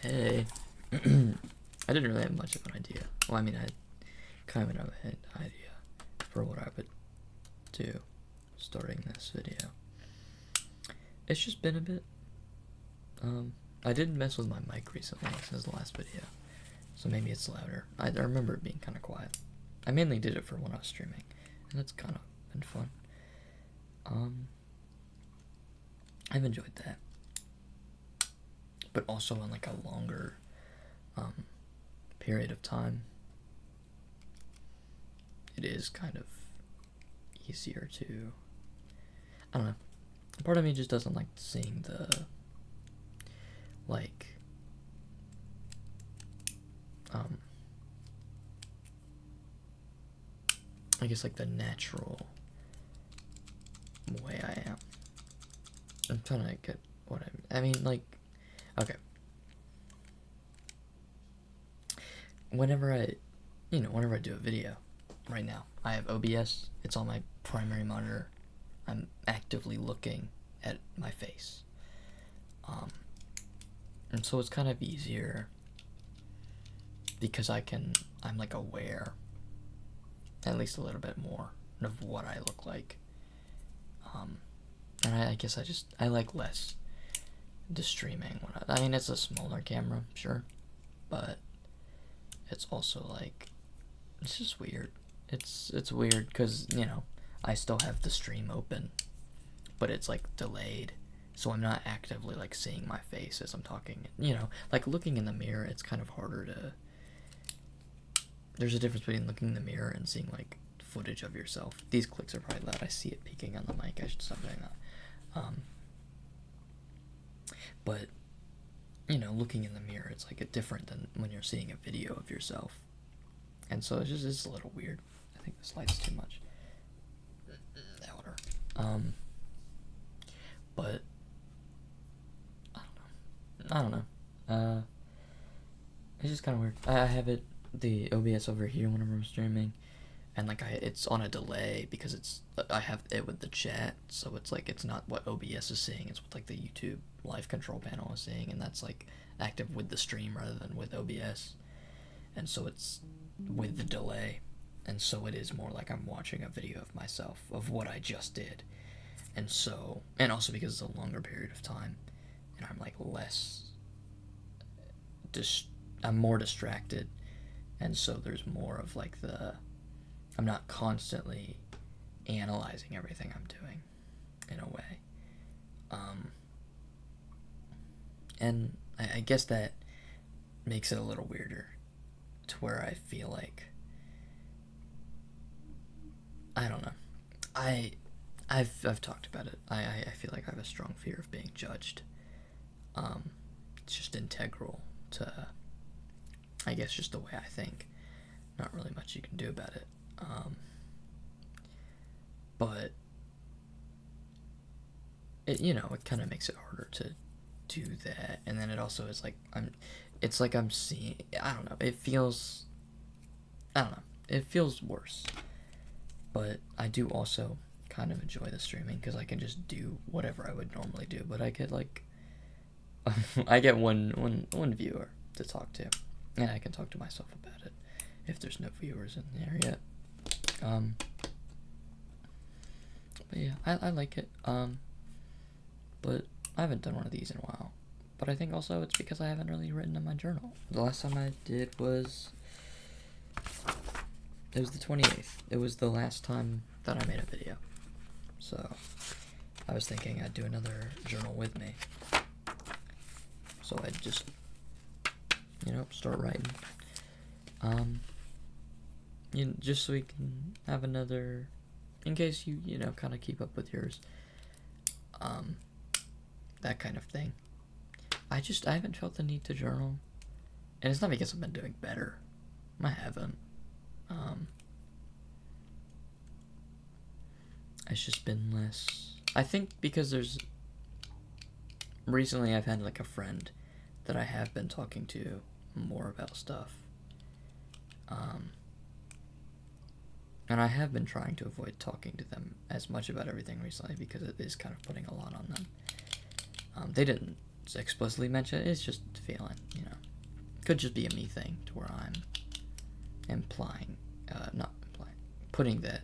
Hey. I didn't really have much of an idea. Well, I mean, I had kind of an idea for what I would do starting this video. It's just been a bit. I didn't mess with my mic recently since the last video, so maybe it's louder. I remember it being kind of quiet. I mainly did it for when I was streaming, and it's kind of been fun. I've enjoyed that, but also on like a longer period of time, it is kind of easier to, I don't know, part of me just doesn't like seeing the, like, I guess like the natural way I am. I'm trying to get what I mean, like, okay. Whenever I do a video, right now, I have OBS, it's on my primary monitor, I'm actively looking at my face. And so it's kind of easier because I'm like aware, at least a little bit more, of what I look like. And I guess I like less the streaming. I mean, it's a smaller camera, sure, but it's also like, it's just weird. It's weird because, you know, I still have the stream open, but it's like delayed, so I'm not actively like seeing my face as I'm talking. You know, like looking in the mirror, it's kind of harder to, there's a difference between looking in the mirror and seeing like footage of yourself. These clicks are probably loud. I see it peeking on the mic. I should stop doing that. But, you know, looking in the mirror, it's like different than when you're seeing a video of yourself. And so it's a little weird. I think this light's too much. Louder. But I don't know. It's just kind of weird. I have the OBS over here whenever I'm streaming, and like it's on a delay because I have it with the chat, so it's like it's not what OBS is seeing, it's what like the YouTube live control panel is seeing, and that's like active with the stream rather than with OBS, and so it's with the delay, and so it is more like I'm watching a video of myself of what I just did, and so, and also because it's a longer period of time, and I'm like I'm more distracted, and so there's more of like I'm not constantly analyzing everything I'm doing, in a way. And I guess that makes it a little weirder, to where I feel like, I don't know, I've talked about it. I feel like I have a strong fear of being judged. It's just integral to, I guess, just the way I think. Not really much you can do about it. But it, you know, it kind of makes it harder to do that. And then it also is like it's like I'm seeing, I don't know, it feels worse. But I do also kind of enjoy the streaming because I can just do whatever I would normally do, but I get like I get one viewer to talk to, and I can talk to myself about it if there's no viewers in there yet. But yeah, I like it. But I haven't done one of these in a while. But I think also it's because I haven't really written in my journal. The last time I did was the 28th. It was the last time that I made a video. So I was thinking I'd do another journal with me. So I'd just, you know, start writing. Just so we can have another, in case you know, kind of keep up with yours. That kind of thing. I haven't felt the need to journal. And it's not because I've been doing better. I haven't. It's just been less. I think because recently I've had like a friend that I have been talking to more about stuff. And I have been trying to avoid talking to them as much about everything recently because it is kind of putting a lot on them. They didn't explicitly mention it. It's just feeling, you know. Could just be a me thing to where I'm implying, not implying, putting that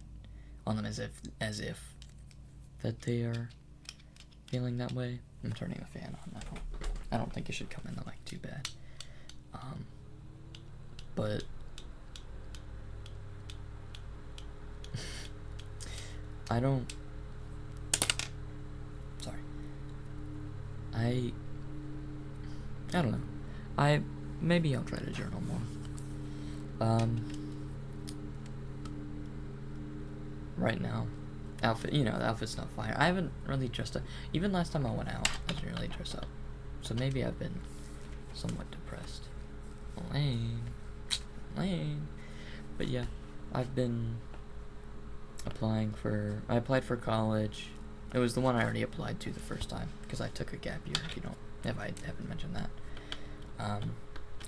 on them as if that they are feeling that way. I'm turning the fan on. I don't think it should come in the mic too bad. But I don't. Sorry. I don't know. Maybe I'll try to journal more. Right now, outfit. You know, the outfit's not fire. I haven't really dressed up. Even last time I went out, I didn't really dress up. So maybe I've been somewhat depressed. Lame. But yeah, I've been applying for. I applied for college. It was the one I already applied to the first time because I took a gap year. If I haven't mentioned that.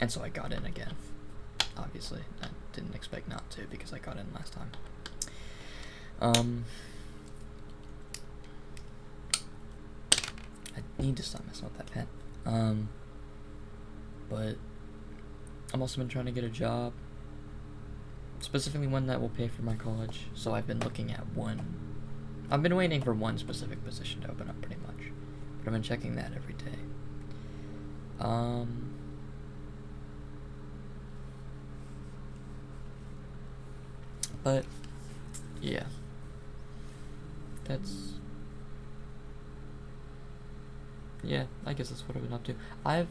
And so I got in again. Obviously, I didn't expect not to because I got in last time. I need to stop messing with that pen. But I'm also been trying to get a job, specifically one that will pay for my college. So I've been looking at one. I've been waiting for one specific position to open up, pretty much. But I've been checking that every day. But yeah, I guess that's what I've been up to. I've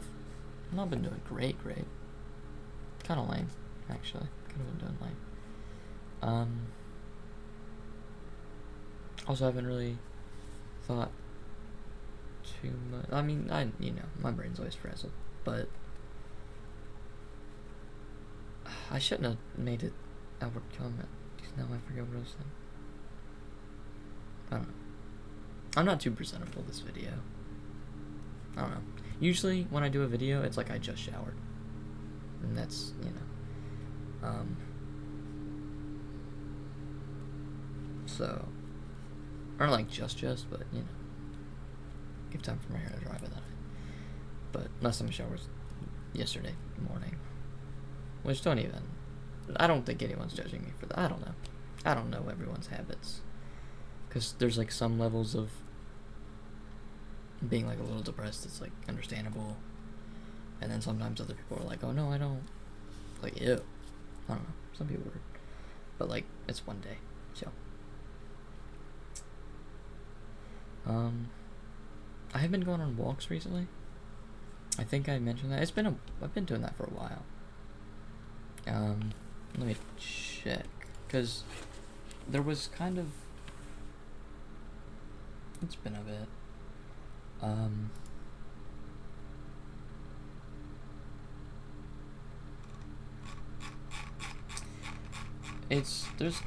not been doing great. Kind of lame, actually. Could have been doing lame. Also, I haven't really thought too much. I mean, my brain's always frazzled, but I shouldn't have made it outward comment, because now I forget what I was saying. I don't know. I'm not too presentable this video. I don't know. Usually, when I do a video, it's like I just showered. And that's, so, or like just, but, give time for my hair to dry by that. But last time I showered was yesterday morning. Which I don't think anyone's judging me for that. I don't know. I don't know everyone's habits. Because there's like some levels of being like a little depressed. It's like understandable. And then sometimes other people are like, oh no, I don't. Like, ew. I don't know. Some people are. But like, it's one day. So. I have been going on walks recently. I think I mentioned that. I've been doing that for a while. Let me check. Because there was kind of. It's been a bit. There's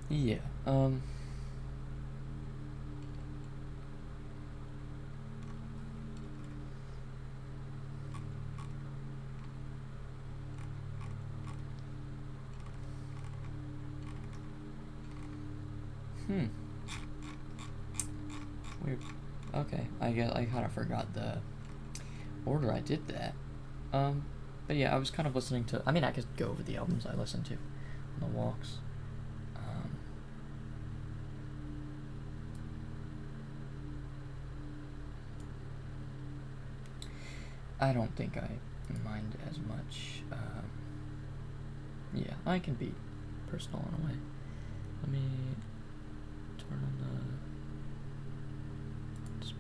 yeah, weird. Okay, I kind of forgot the order I did that. But yeah, I was kind of listening to. I mean, I could go over the albums I listened to on the walks. I don't think I mind as much. Yeah, I can be personal in a way. Let me turn on the display.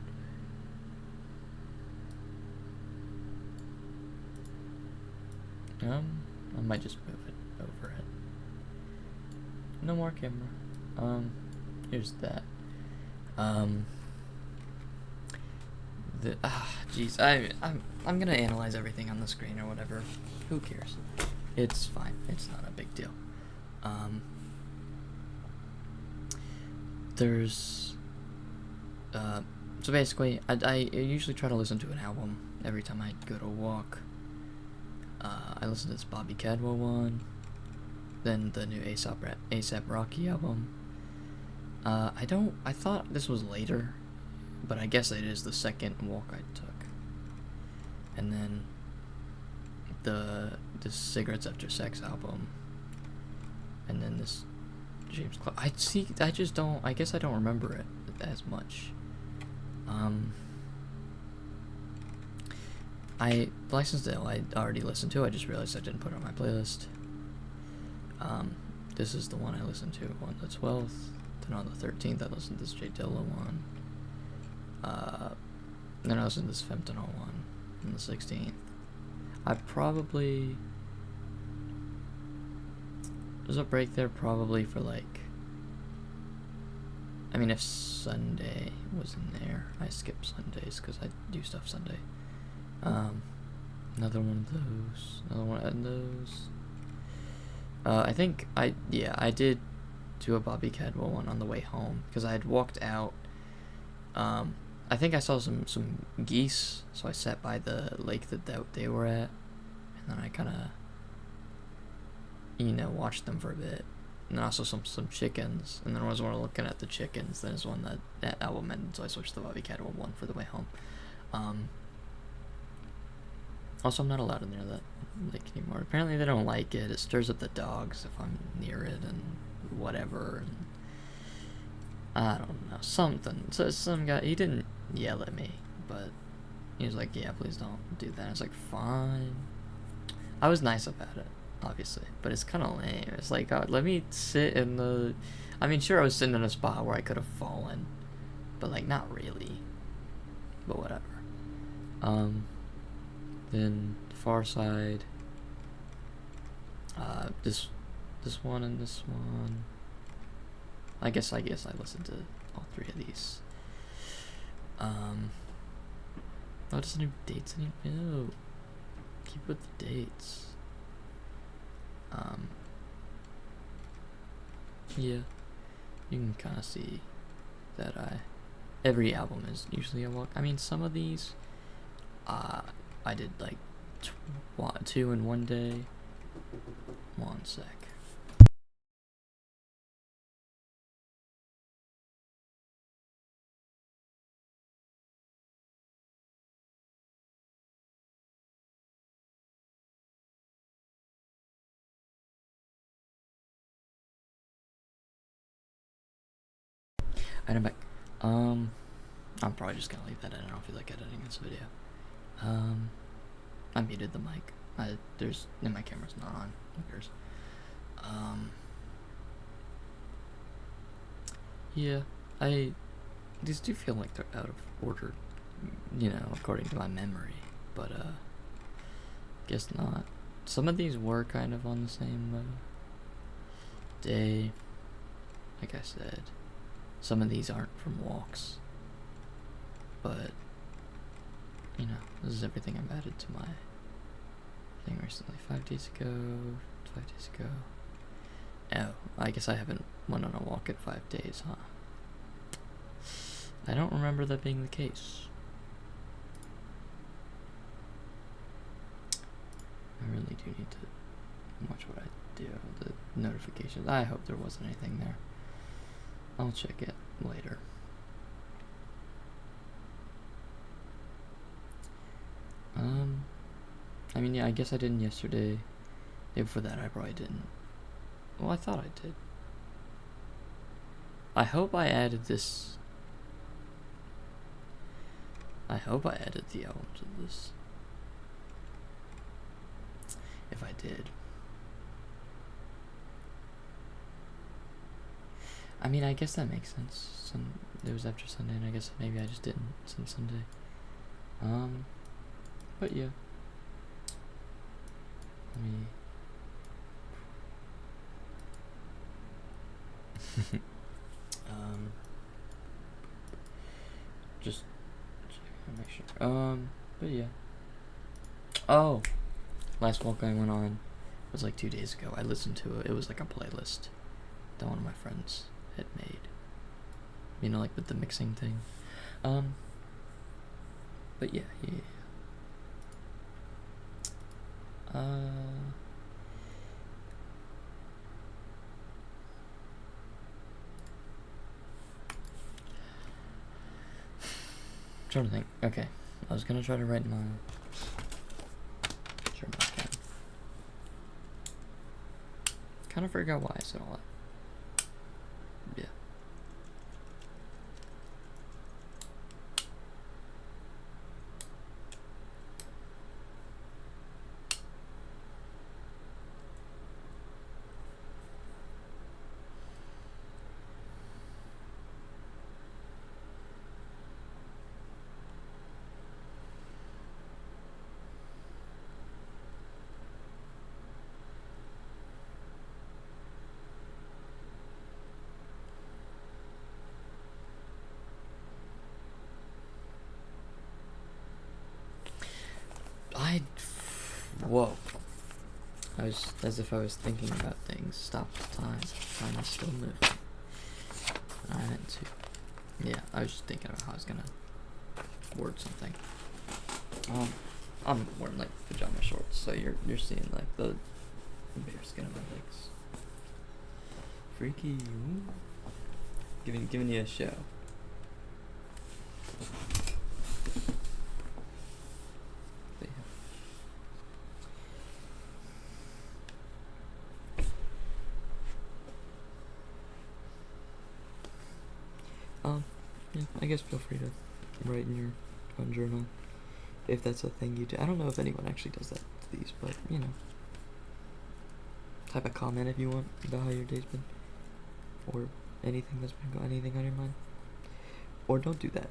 I might just move it over it. No more camera. Here's that. Jeez, I'm gonna analyze everything on the screen or whatever. Who cares? It's fine. It's not a big deal. There's So basically, I usually try to listen to an album every time I go to walk. I listen to this Bobby Cadwell one, then the new ASAP Rocky album. I thought this was later, but I guess it is the second walk I took. And then the Cigarettes After Sex album. And then this James Clark. I just don't, I guess I don't remember it as much. License to Ill I already listened to, I just realized I didn't put it on my playlist. This is the one I listened to on the 12th, then on the 13th I listened to this J Dilla one. Then I listened to this Fentanyl one on the 16th. There's a break there probably for like, I mean if Sunday was in there, I skip Sundays because I do stuff Sunday. Another one of those. I think I did do a Bobby Cadwell one on the way home because I had walked out. I think I saw some geese, so I sat by the lake that they were at, and then I kind of, watched them for a bit. And then also some chickens, and then when I was looking at the chickens, then is when that album ended, so I switched to the Bobby Cadwell one for the way home. Also, I'm not allowed in there that lake anymore. Apparently they don't like it. It stirs up the dogs if I'm near it and whatever. And I don't know, something. So some guy, he didn't yell at me, but he was like, yeah, please don't do that. I was like, fine. I was nice about it, obviously, but it's kind of lame. It's like, let me sit in the... I mean, sure, I was sitting in a spot where I could have fallen, but like, not really. But whatever. Then Far Side, this one and this one. I guess I listened to all three of these. What does new dates anymore? No. Keep with the dates. Yeah, you can kind of see that every album is usually a walk. I mean, some of these, I did like two in one day. One sec. I'm back. I'm probably just gonna leave that in. I don't feel like editing this video. I muted the mic. My camera's not on. Who cares? Yeah, these do feel like they're out of order, according to my memory, but, guess not. Some of these were kind of on the same, day, like I said. Some of these aren't from walks, but, this is everything I've added to my thing recently. 5 days ago. Oh, I guess I haven't went on a walk in 5 days, huh? I don't remember that being the case. I really do need to watch what I do. The notifications. I hope there wasn't anything there. I'll check it later. I mean, yeah, I guess I didn't yesterday. Day before that, I probably didn't. Well, I thought I did. I hope I added this. I hope I added the album to this. If I did. I mean, I guess that makes sense. It was after Sunday, and I guess maybe I just didn't since Sunday. But yeah. Let me... just make sure. But yeah. Oh, last walk I went on was like 2 days ago. I listened to it. It was like a playlist that one of my friends had made. Like with the mixing thing. Um, but yeah, yeah. Trying to think. Okay, I was gonna try to write my journal again. Kind of forgot why I said all that. Yeah. Whoa. I was, as if I was thinking about things. Stop the time. Time is still moving. Alright, so, yeah, I was just thinking about how I was gonna word something. I'm wearing like pajama shorts, so you're seeing like the bare skin of my legs. Freaky. Ooh. Giving you a show. Yeah, I guess feel free to write in your own journal if that's a thing you do. I don't know if anyone actually does that to these, but you know, type a comment if you want about how your day's been, or anything that's been anything on your mind, or don't do that.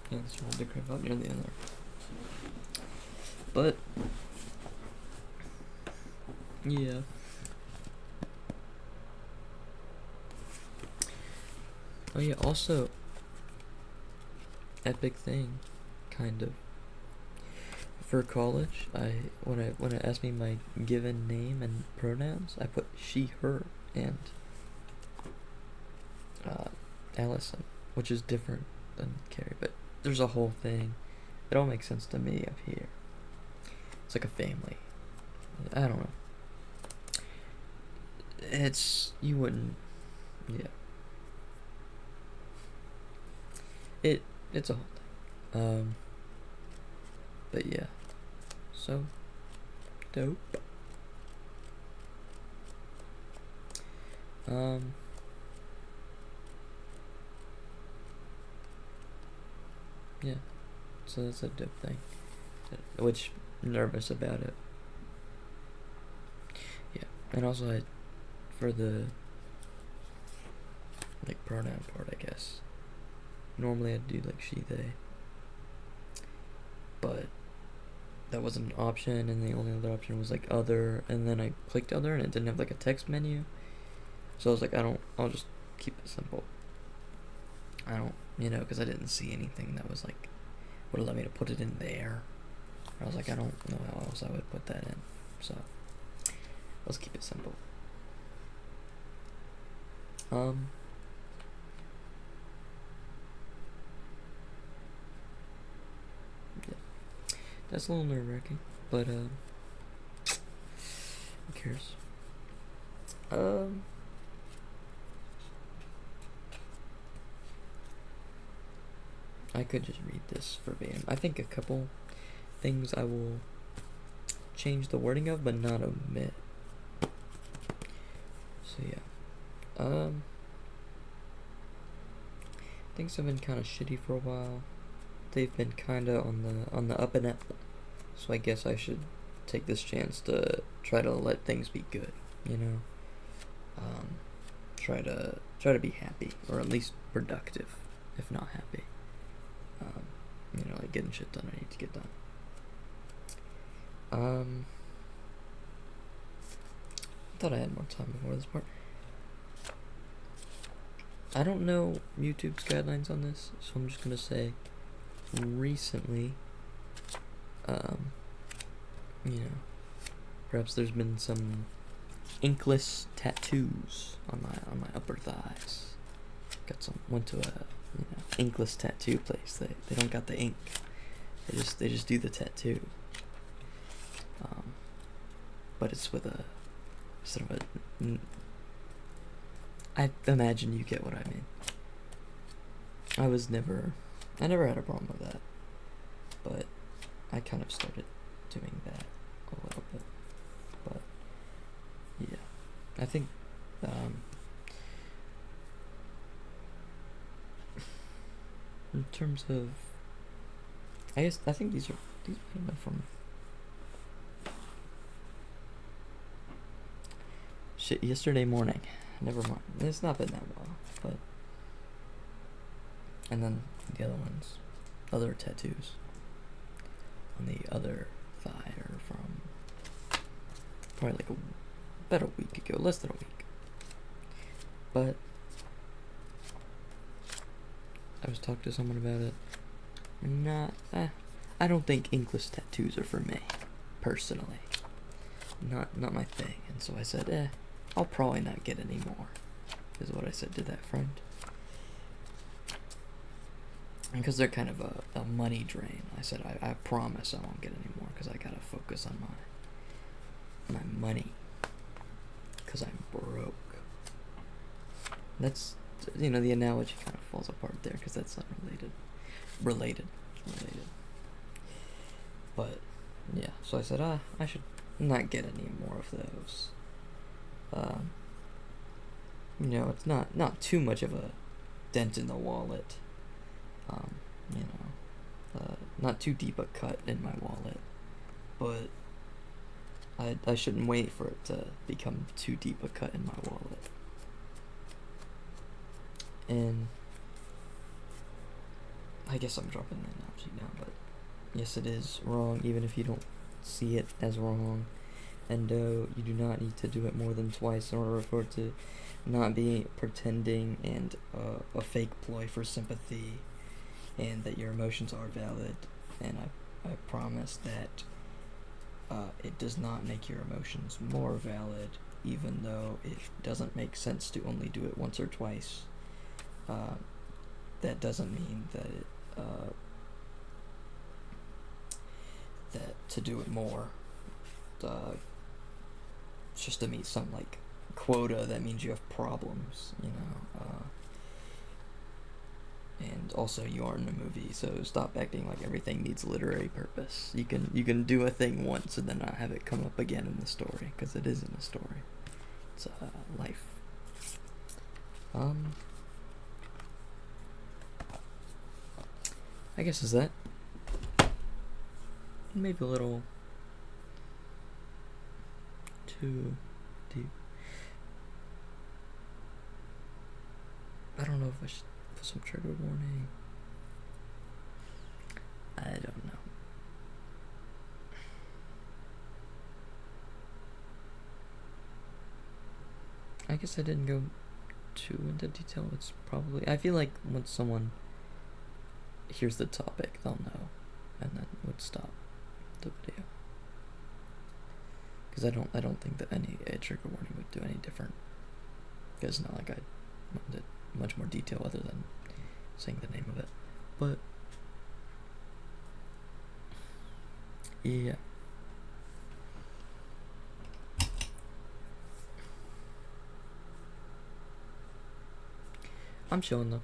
Yeah, let's hold the crap out near the end there. But yeah. Oh yeah, also epic thing, kind of. For college, when it asked me my given name and pronouns, I put she, her, and Allison, which is different than Carrie, but there's a whole thing. It all makes sense to me up here. It's like a family. I don't know. You wouldn't, yeah. It's a whole thing. But yeah. So dope. Yeah. So that's a dope thing. Which, nervous about it. Yeah. And also for the like pronoun part, I guess. Normally I'd do like she, they. But that wasn't an option, and the only other option was like other, and then I clicked other and it didn't have like a text menu. So I was like, I'll just keep it simple. I don't, because I didn't see anything that was like, would allow me to put it in there. I was like, I don't know how else I would put that in. So, let's keep it simple. Yeah. That's a little nerve-wracking, but, who cares? I could just read this verbatim. I think a couple things I will change the wording of, but not omit. So yeah. Things have been kind of shitty for a while. They've been kind of on the up and up. So I guess I should take this chance to try to let things be good, Try to be happy, or at least productive, if not happy. Like getting shit done I need to get done. I thought I had more time before this part. I don't know YouTube's guidelines on this, so I'm just gonna say recently, perhaps there's been some inkless tattoos on my upper thighs. Went to a inkless tattoo place. They don't got the ink. They just do the tattoo. But it's with a sort of a. I imagine you get what I mean. I never had a problem with that, but I kind of started doing that a little bit. But yeah, I think in terms of, I think these might have been from shit yesterday morning. Never mind. It's not been that while, but and then the other ones, other tattoos on the other thigh are from probably like about a week ago, less than a week. But I was talking to someone about it. I don't think inkless tattoos are for me, personally. Not my thing. And so I said, I'll probably not get any more, is what I said to that friend. And because they're kind of a money drain, I said, I promise I won't get any more, because I gotta focus on my money, because I'm broke. That's, the analogy kind of falls apart there, because that's not related. But yeah, so I said, I should not get any more of those. It's not too much of a dent in the wallet. Not too deep a cut in my wallet, but I shouldn't wait for it to become too deep a cut in my wallet. And I guess I'm dropping the analogy now, but yes, it is wrong, even if you don't see it as wrong. And no, you do not need to do it more than twice in order for it to not be pretending and a fake ploy for sympathy, and that your emotions are valid. And I promise that it does not make your emotions more valid, even though it doesn't make sense to only do it once or twice. That doesn't mean that that to do it more, just to meet some like quota, that means you have problems, you know. And also, you are in a movie, so stop acting like everything needs literary purpose. You can do a thing once and then not have it come up again in the story, because it isn't a story. It's life. I guess is that. Maybe a little too deep. I don't know if I should put some trigger warning. I don't know. I guess I didn't go too into detail. It's probably, I feel like once someone hears the topic, they'll know, and then would stop the video. Because I don't think that any trigger warning would do any different. Because it's not like I went into much more detail other than saying the name of it. But yeah. I'm chilling though.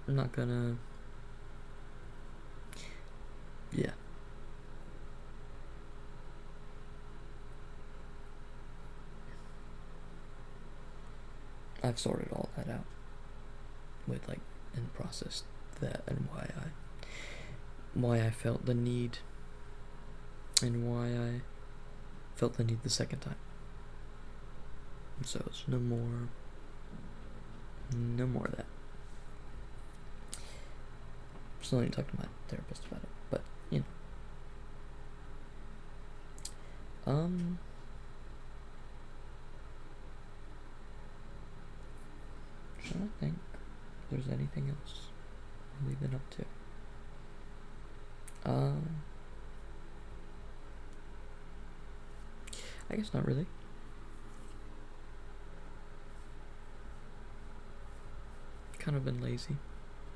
I'm not gonna. Yeah. I've sorted all that out with and processed that, and why I felt the need, and why I felt the need the second time. So it's no more of that. Still need to talk to my therapist about it, but you know. Trying to think if there's anything else we've been up to. I guess not really. Kind of been lazy,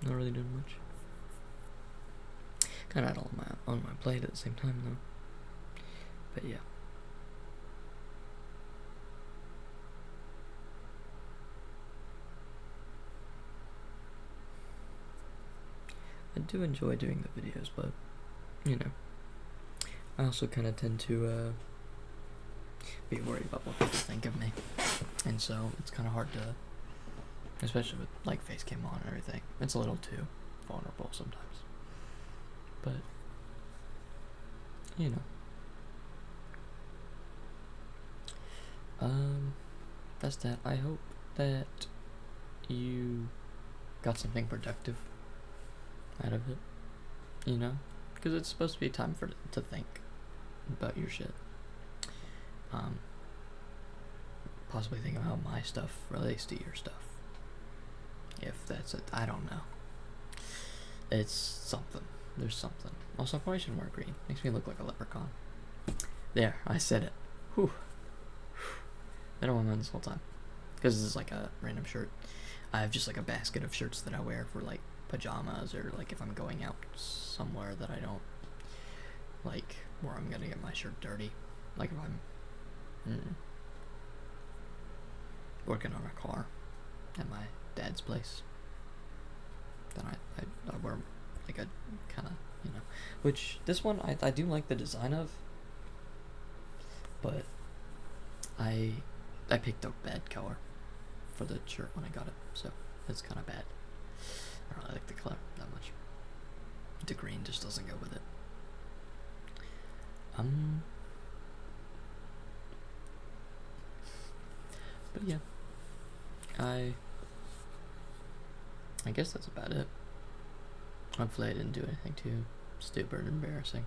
not really doing much. Kind of had all on my plate at the same time though. But yeah. I do enjoy doing the videos, but you know, I also kind of tend to be worried about what people think of me, and so it's kind of hard to, especially with face cam on and everything. It's a little too vulnerable sometimes. But you know, that's that. I hope that you got something productive out of it, you know, because it's supposed to be a time to think about your shit. Possibly think about how my stuff relates to your stuff. If that's it, I don't know. It's something. There's something. Also, I probably shouldn't wear green. Makes me look like a leprechaun. There, I said it. Whew. I don't want to this whole time. Because this is like a random shirt. I have just a basket of shirts that I wear for pajamas, or if I'm going out somewhere that I don't where I'm gonna get my shirt dirty. If I'm working on a car at my dad's place, then I wear a kind of, which this one I do like the design of, but I picked a bad color for the shirt when I got it, so it's kind of bad. I don't really like the color that much. The green just doesn't go with it. But yeah, I guess that's about it. Hopefully I didn't do anything too stupid or embarrassing.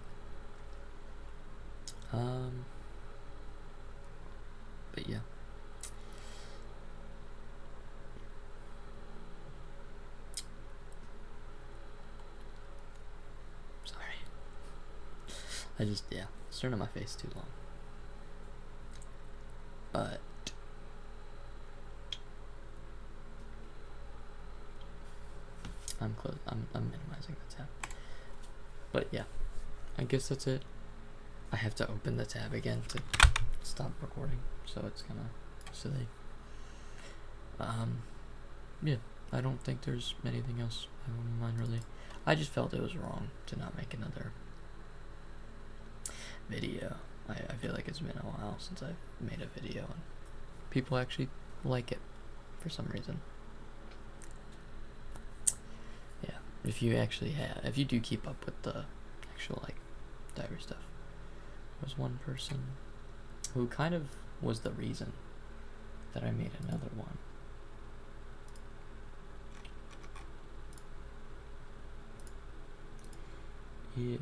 But yeah. Sorry. Yeah, staring at my face too long. But I'm minimizing the tab. But yeah, I guess that's it. I have to open the tab again to stop recording, so it's kind of silly. Yeah, I don't think there's anything else I have in mind really. I just felt it was wrong to not make another video. I feel like it's been a while since I've made a video and people actually like it for some reason. Yeah, if you do keep up with the actual like diary stuff, there was one person who kind of was the reason that I made another one. Yeah,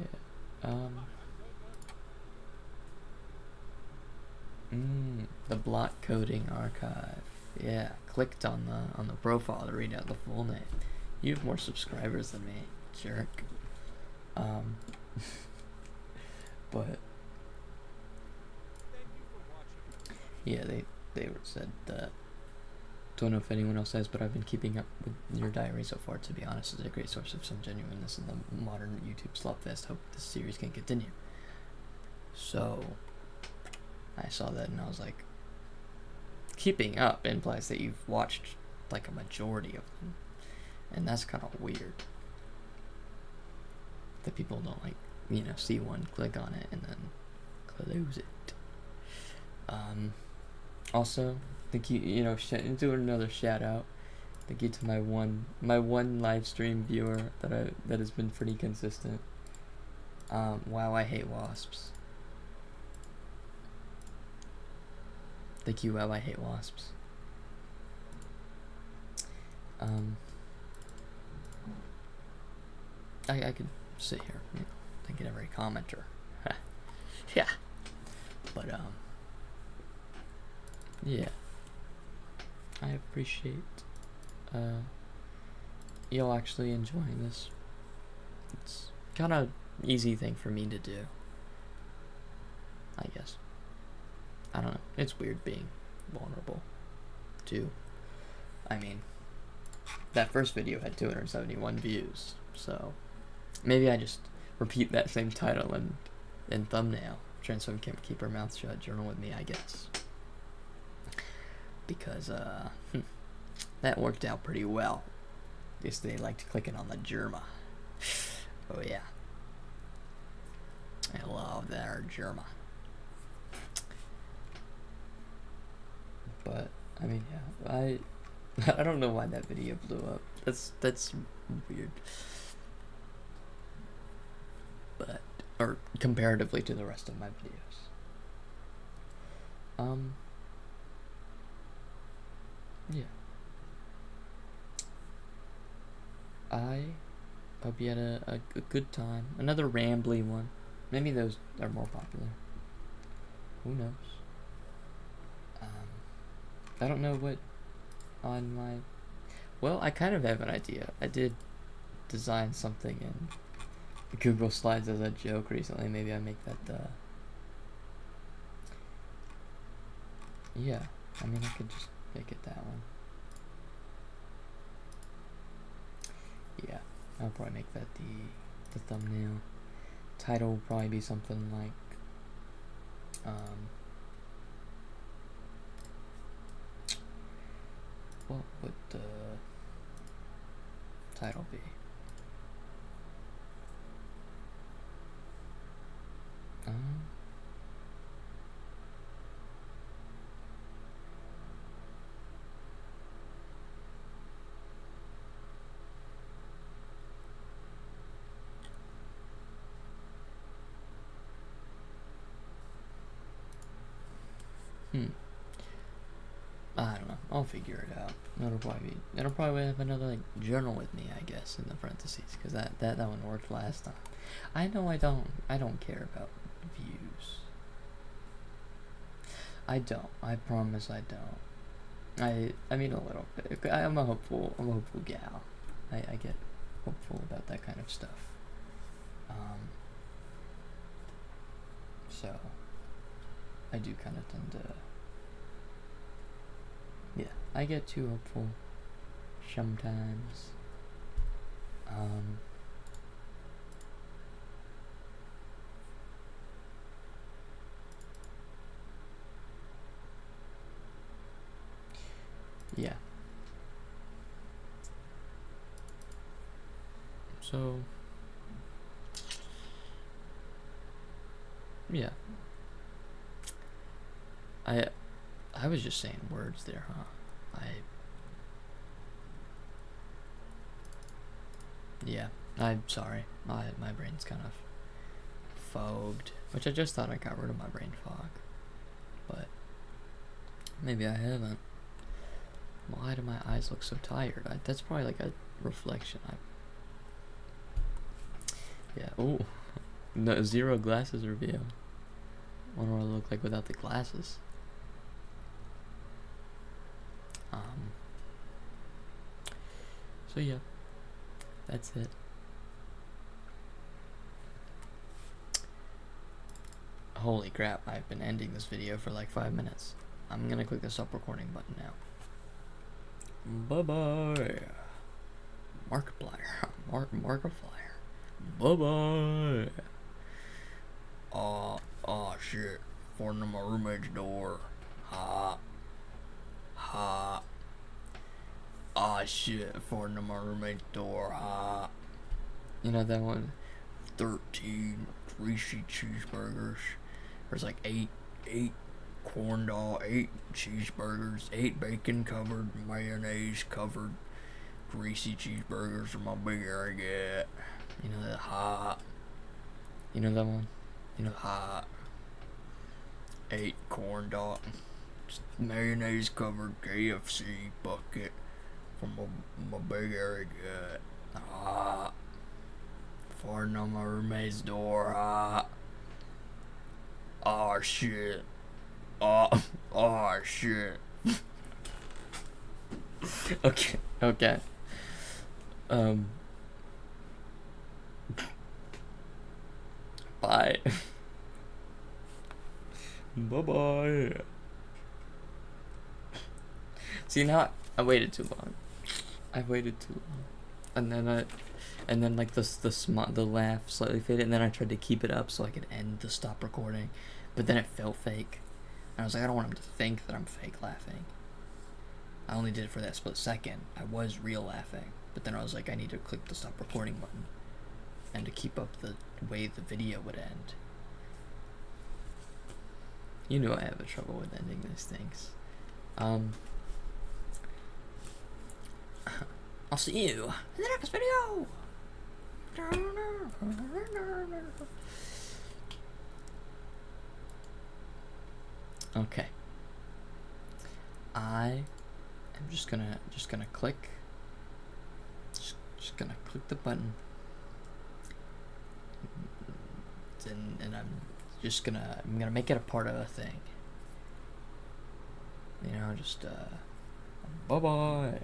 the block coding archive. Yeah, clicked on the profile to read out the full name. You have more subscribers than me, jerk. But yeah, they said that. Don't know if anyone else has, but I've been keeping up with your diary so far. To be honest, it's a great source of some genuineness in the modern YouTube slopfest. Hope this series can continue. So I saw that and I was like, keeping up implies that you've watched like a majority of them, and that's kind of weird. That people don't like, see one, click on it, and then close it. Also, thank you, do another shout out. Thank you to my one live stream viewer that has been pretty consistent. Wow, I hate wasps. Thank you, wow, I hate wasps. I could sit here, thinking every commenter. Yeah. But yeah. I appreciate y'all actually enjoying this. It's kind of easy thing for me to do, I guess. I don't know. It's weird being vulnerable too. I mean, that first video had 271 views, so maybe I just repeat that same title and thumbnail. Transform Can't Keep Her Mouth Shut, Journal with Me, I guess. Because that worked out pretty well. Guess they liked clicking on the Germa. Oh yeah. I love their Germa. But I mean, yeah, I don't know why that video blew up. That's weird. But or comparatively to the rest of my videos. Yeah. I hope you had a good time. Another rambly one. Maybe those are more popular. Who knows? I don't know what on my... Well, I kind of have an idea. I did design something in Google Slides as a joke recently. Maybe I make that yeah, I mean, I could just make it that one. Yeah, I'll probably make that the thumbnail. Title will probably be something like what would the title be? I don't know. I'll figure it out. It'll probably have another like journal with me, I guess, in the parentheses, because that one worked last time. I know I don't care about views. I don't. I promise I don't. I mean a little bit. I'm a hopeful gal. I get hopeful about that kind of stuff. So I do kind of tend to. Yeah, I get too hopeful sometimes. Yeah. So, yeah. I was just saying words there, huh? Yeah, I'm sorry. My brain's kind of fogged, which I just thought I got rid of my brain fog, but maybe I haven't. Why do my eyes look so tired? That's probably like a reflection. Yeah. Oh, no, zero glasses reveal. Wonder what I look like without the glasses. So yeah, that's it. Holy crap, I've been ending this video for like 5 minutes. I'm gonna click the stop recording button now. Bye-bye. Markiplier. Markiplier. Bye-bye. Oh shit. Falling in my roommate's door. Ha. Ha. Oh shit. Falling in my roommate's door. Ha. You know that one? 13 greasy cheeseburgers. There's like 8 corn dog, 8 cheeseburgers, 8 bacon covered, mayonnaise covered, greasy cheeseburgers are my bigger I get. You know that hot. You know that one? You know hot. 8 corn dog, mayonnaise covered KFC bucket from my big area gut. Hot. Farting on my roommate's door. Hot. Oh shit. Oh shit. Okay. Bye. Bye-bye. See, now I waited too long. And then like the laugh slightly faded, and then I tried to keep it up so I could end the stop recording, but then it felt fake. And I was like, I don't want him to think that I'm fake laughing. I only did it for that split second. I was real laughing, but then I was like, I need to click the stop recording button, and to keep up the way the video would end. You know I have a trouble with ending these things. I'll see you in the next video. Okay. I am just gonna click. Just gonna click the button. And I'm gonna make it a part of a thing. You know, just bye bye.